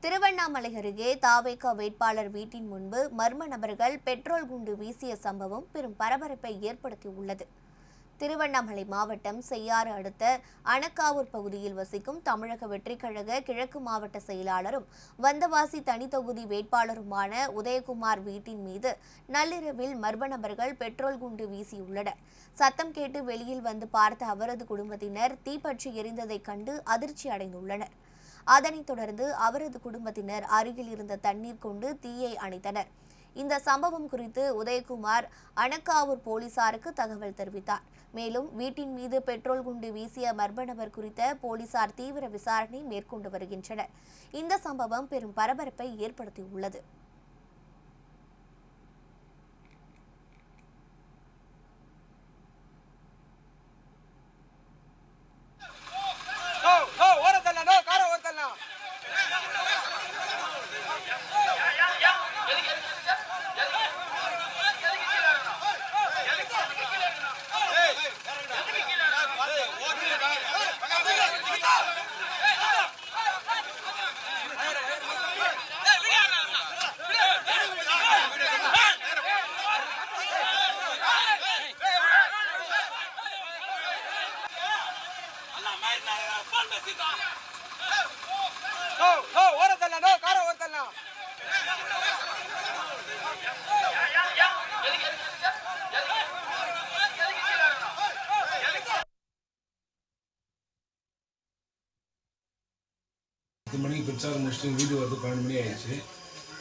திருவண்ணாமலை அருகே தாவேகா வேட்பாளர் வீட்டின் முன்பு மர்ம நபர்கள் பெட்ரோல் குண்டு வீசிய சம்பவம் பெரும் பரபரப்பை ஏற்படுத்தியுள்ளது. திருவண்ணாமலை மாவட்டம் செய்யாறு அடுத்த அணக்காவூர் பகுதியில் வசிக்கும் தமிழக வெற்றிக் கழக கிழக்கு மாவட்ட செயலாளரும் வந்தவாசி தனி தொகுதி வேட்பாளருமான உதயகுமார் வீட்டின் மீது நள்ளிரவில் மர்ம நபர்கள் பெட்ரோல் குண்டு வீசியுள்ளனர். சத்தம் கேட்டு வெளியில் வந்து பார்த்த அவரது குடும்பத்தினர் தீப்பற்றி எரிந்ததைக் கண்டு அதிர்ச்சி அடைந்துள்ளனர். அதனைத் தொடர்ந்து அவரது குடும்பத்தினர் அருகில் இருந்த தண்ணீர் கொண்டு தீயை அணைத்தனர். இந்த சம்பவம் குறித்து உதயகுமார் அணக்காவூர் போலீசாருக்கு தகவல் தெரிவித்தார். மேலும் வீட்டின் மீது பெட்ரோல் குண்டு வீசிய மர்ம நபர் குறித்த போலீசார் தீவிர விசாரணை மேற்கொண்டு வருகின்றனர். இந்த சம்பவம் பெரும் பரபரப்பை ஏற்படுத்தியுள்ளது. மணிக்கு பிரச்சாரம் முடிச்சுட்டு வீடு வந்து 12 மணி ஆயிடுச்சு.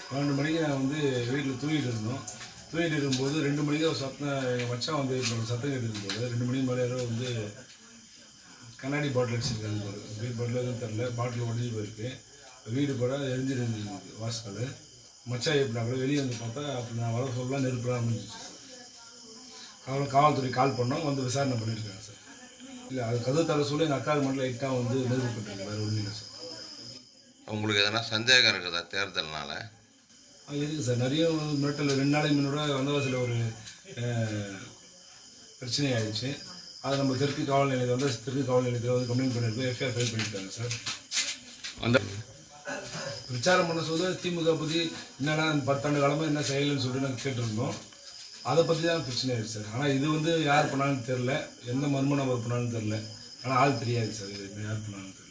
12 மணிக்கு நான் வந்து வீட்டில் தூங்கிட்டு இருந்தோம். தூங்கிட்டு இருக்கும்போது 2 மணிக்கு ஒரு சத்தம் எங்கள் மச்சான் வந்து சத்தம் கேட்டு இருக்கும்போது 2 மணிக்கு மேலே யாரோ வந்து கண்ணாடி பாட்டில் அடிச்சிருக்காங்க. வீட் பாட்டில் எதுவும் தெரில, பாட்டில் உடஞ்சி போயிருக்கு. வீடு போட எரிஞ்சிருந்துருக்கு வாசல். மச்சான் எப்படின்னா கூட வெளியே வந்து பார்த்தா அப்படி நான் வர சொல்லலாம் நெருப்புலாம் முடிஞ்சிச்சு. காவல்துறை கால் பண்ணோம், வந்து விசாரணை பண்ணியிருக்காங்க சார். இல்லை அது கதவு தர சொல்லி எங்கள் அக்காவுக்கு மட்டும் லைட்டாக வந்து நெருப்பு பண்ணிருக்காங்க, வேறு ஒன்றும் இல்லை சார். உங்களுக்கு எதனா சந்தேகம் இருக்குதா தேர்தல்னால? இருக்குது சார். நிறைய மிரட்டல் 2 நாளைக்கு முன்னோட வந்தவாசியில் ஒரு பிரச்சனை ஆயிடுச்சு. அதை நம்ம தெற்கு காவல் நிலையத்தில் வந்து கம்ப்ளைண்ட் பண்ணியிருக்கோம். எஃப்ஐஆர் ஃபைல் பண்ணியிருக்காங்க சார். அந்த பிரச்சாரம் பண்ண சொல்ல திமுக பற்றி என்னென்னா 10 ஆண்டு காலமாக என்ன செய்யலைன்னு சொல்லிட்டு நாங்கள் கேட்டிருந்தோம். அதை பற்றி தான் பிரச்சனை ஆயிடுச்சு சார். ஆனால் இது வந்து யார் பண்ணாலும் தெரில, எந்த மர்ம நபர் பண்ணாலும் தெரில. ஆனால் ஆள் தெரியாது சார், இது யார் பண்ணாலும் தெரில.